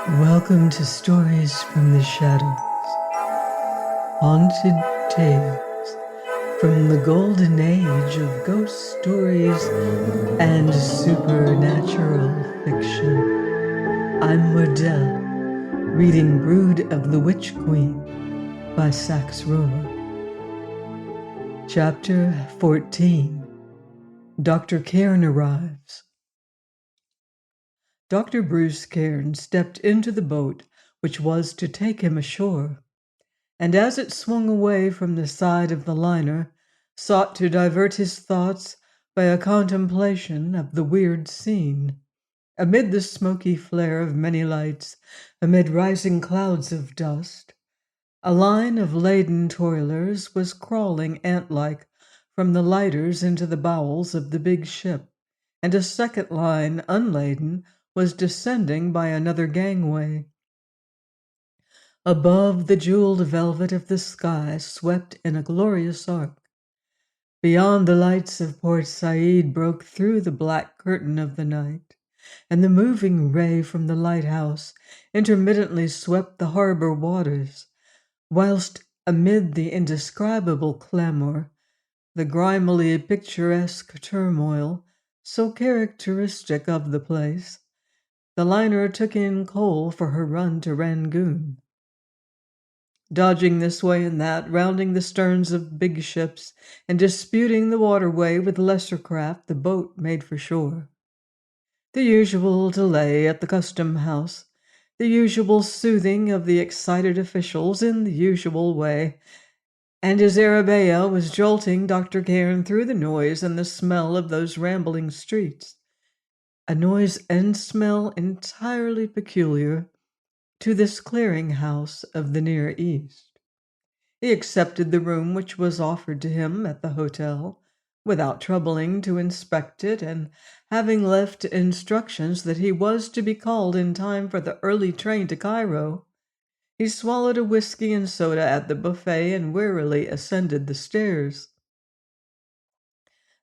Welcome to Stories from the Shadows, haunted tales from the golden age of ghost stories and supernatural fiction. I'm Mordell, reading Brood of the Witch Queen by Sax Rohmer. Chapter 14. Dr. Cairn arrives. Dr. Bruce Cairn stepped into the boat which was to take him ashore, and as it swung away from the side of the liner, sought to divert his thoughts by a contemplation of the weird scene. Amid the smoky flare of many lights, amid rising clouds of dust, a line of laden toilers was crawling ant-like from the lighters into the bowels of the big ship, and a second line, unladen, was descending by another gangway. Above, the jeweled velvet of the sky swept in a glorious arc. Beyond, the lights of Port Said broke through the black curtain of the night, and the moving ray from the lighthouse intermittently swept the harbor waters, whilst amid the indescribable clamor, the grimily picturesque turmoil so characteristic of the place, the liner took in coal for her run to Rangoon. Dodging this way and that, rounding the sterns of big ships, and disputing the waterway with lesser craft, the boat made for shore. The usual delay at the custom house, the usual soothing of the excited officials in the usual way, and as Arabella was jolting Dr. Cairn through the noise and the smell of those rambling streets, a noise and smell entirely peculiar to this clearing-house of the Near East. He accepted the room which was offered to him at the hotel, without troubling to inspect it, and having left instructions that he was to be called in time for the early train to Cairo, he swallowed a whiskey and soda at the buffet and wearily ascended the stairs.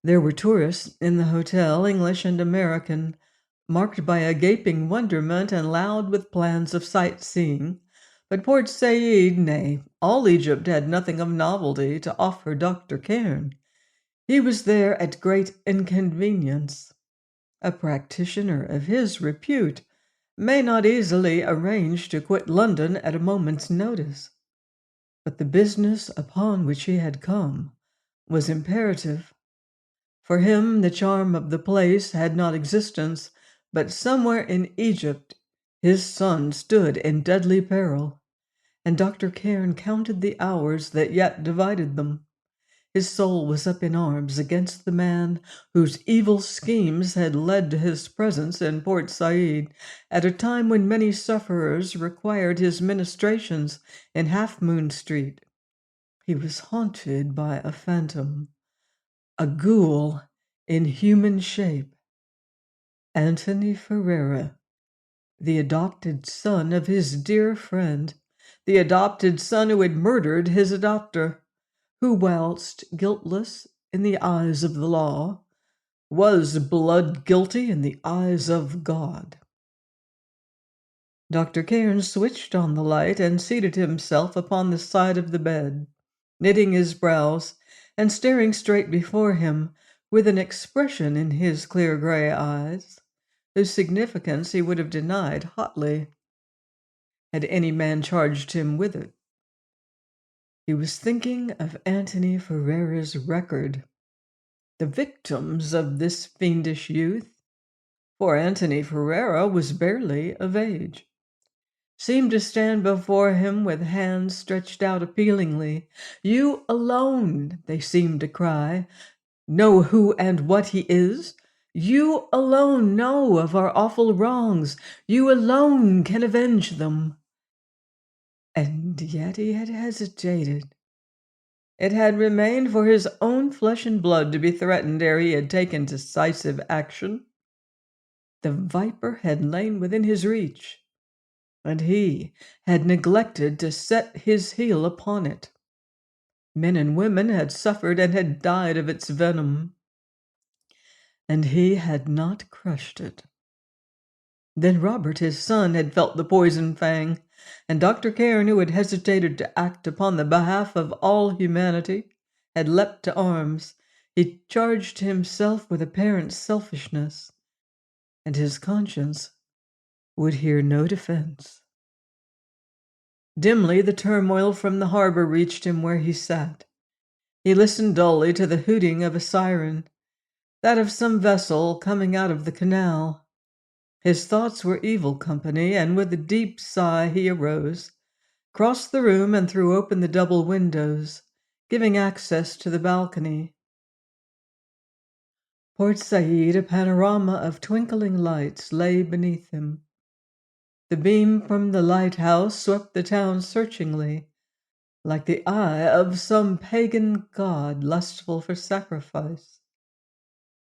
There were tourists in the hotel, English and American, marked by a gaping wonderment and loud with plans of sightseeing. But Port Said, nay, all Egypt had nothing of novelty to offer Dr. Cairn. He was there at great inconvenience. A practitioner of his repute may not easily arrange to quit London at a moment's notice. But the business upon which he had come was imperative. For him, the charm of the place had not existence, but somewhere in Egypt his son stood in deadly peril, and Dr. Cairn counted the hours that yet divided them. His soul was up in arms against the man whose evil schemes had led to his presence in Port Said at a time when many sufferers required his ministrations in Half Moon Street. He was haunted by a phantom, a ghoul in human shape. Anthony Ferrara, the adopted son of his dear friend, the adopted son who had murdered his adopter, who, whilst guiltless in the eyes of the law, was blood guilty in the eyes of God. Dr. Cairn switched on the light and seated himself upon the side of the bed, knitting his brows and staring straight before him with an expression in his clear gray eyes whose significance he would have denied hotly had any man charged him with it. He was thinking of Antony Ferrara's record, the victims of this fiendish youth, for Antony Ferrara was barely of age, seemed to stand before him with hands stretched out appealingly. You alone, they seemed to cry, know who and what he is. You alone know of our awful wrongs. You alone can avenge them. And yet he had hesitated. It had remained for his own flesh and blood to be threatened ere he had taken decisive action. The viper had lain within his reach, and he had neglected to set his heel upon it. Men and women had suffered and had died of its venom, and he had not crushed it. Then Robert, his son, had felt the poison fang, and Dr. Cairn, who had hesitated to act upon the behalf of all humanity, had leapt to arms. He charged himself with apparent selfishness, and his conscience would hear no defense. Dimly, the turmoil from the harbor reached him where he sat. He listened dully to the hooting of a siren, that of some vessel coming out of the canal. His thoughts were evil company, and with a deep sigh he arose, crossed the room, and threw open the double windows, giving access to the balcony. Port Said, a panorama of twinkling lights, lay beneath him. The beam from the lighthouse swept the town searchingly, like the eye of some pagan god lustful for sacrifice.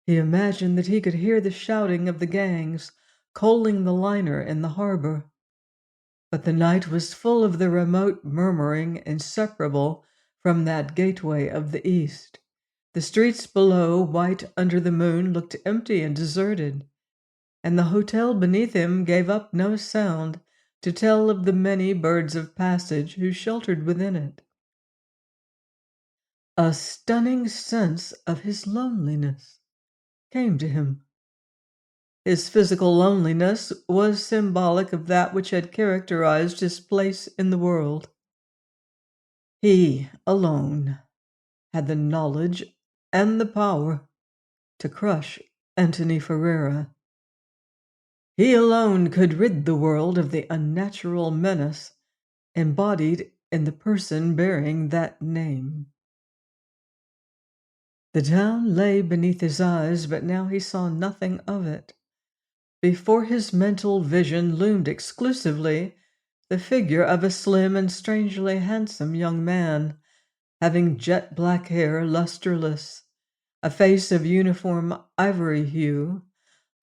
He imagined that he could hear the shouting of the gangs coaling the liner in the harbor. But the night was full of the remote murmuring inseparable from that gateway of the east. The streets below, white under the moon, looked empty and deserted, and the hotel beneath him gave up no sound to tell of the many birds of passage who sheltered within it. A stunning sense of his loneliness came to him. His physical loneliness was symbolic of that which had characterized his place in the world. He alone had the knowledge and the power to crush Antony Ferrara. He alone could rid the world of the unnatural menace embodied in the person bearing that name. The town lay beneath his eyes, but now he saw nothing of it. Before his mental vision loomed exclusively the figure of a slim and strangely handsome young man, having jet black hair, lusterless, a face of uniform ivory hue,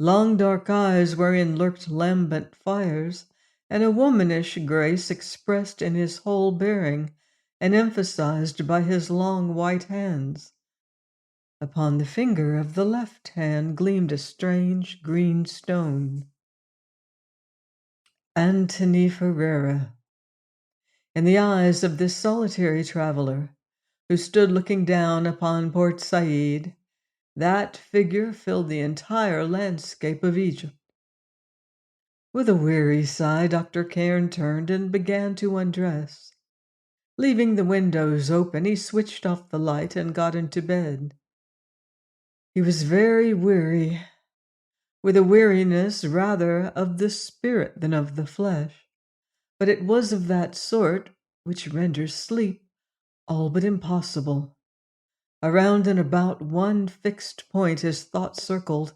long dark eyes wherein lurked lambent fires, and a womanish grace expressed in his whole bearing and emphasized by his long white hands. Upon the finger of the left hand gleamed a strange green stone. Antony Ferrara. In the eyes of this solitary traveler, who stood looking down upon Port Said, that figure filled the entire landscape of Egypt. With a weary sigh, Dr. Cairn turned and began to undress. Leaving the windows open, he switched off the light and got into bed. He was very weary, with a weariness rather of the spirit than of the flesh, but it was of that sort which renders sleep all but impossible. Around and about one fixed point his thoughts circled.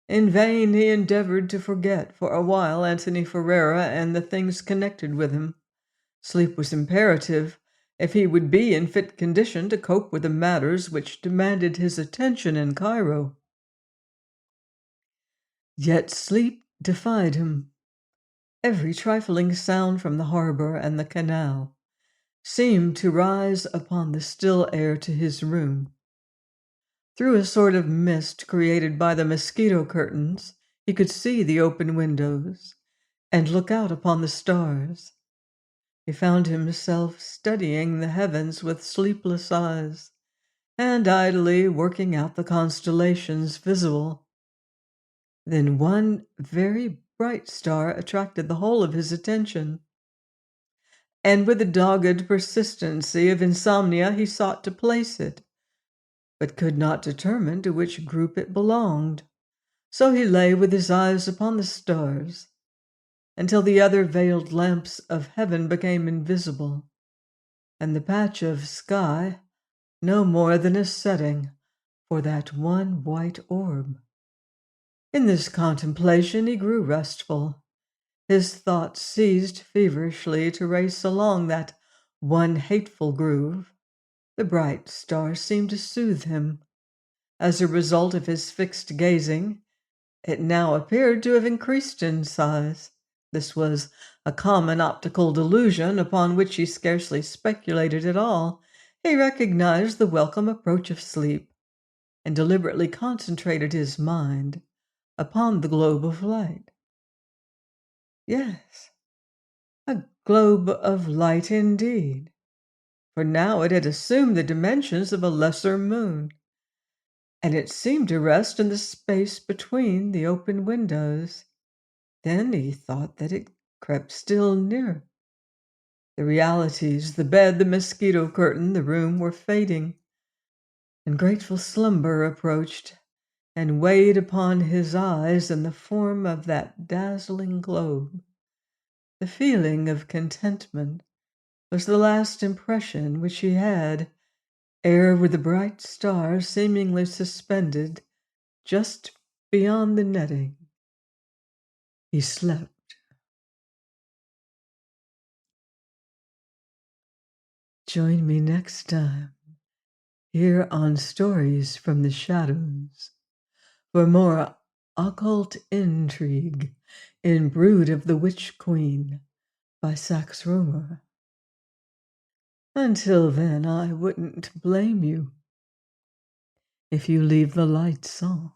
In vain he endeavored to forget for a while Antony Ferrara and the things connected with him. Sleep was imperative if he would be in fit condition to cope with the matters which demanded his attention in Cairo. Yet sleep defied him. Every trifling sound from the harbor and the canal seemed to rise upon the still air to his room. Through a sort of mist created by the mosquito curtains, he could see the open windows and look out upon the stars. He found himself studying the heavens with sleepless eyes and idly working out the constellations visible. Then one very bright star attracted the whole of his attention, and with the dogged persistency of insomnia he sought to place it, but could not determine to which group it belonged. So he lay with his eyes upon the stars until the other veiled lamps of heaven became invisible, and the patch of sky no more than a setting for that one white orb. In this contemplation he grew restful. His thoughts ceased feverishly to race along that one hateful groove. The bright star seemed to soothe him. As a result of his fixed gazing, it now appeared to have increased in size. This was a common optical delusion upon which he scarcely speculated at all. He recognized the welcome approach of sleep and deliberately concentrated his mind upon the globe of light. Yes, a globe of light indeed, for now it had assumed the dimensions of a lesser moon, and it seemed to rest in the space between the open windows. Then he thought that it crept still nearer. The realities, the bed, the mosquito curtain, the room were fading, and grateful slumber approached and weighed upon his eyes in the form of that dazzling globe. The feeling of contentment was the last impression which he had, ere with the bright stars seemingly suspended just beyond the netting, he slept. Join me next time here on Stories from the Shadows for more occult intrigue in Brood of the Witch Queen by Sax Rohmer. Until then, I wouldn't blame you if you leave the lights on.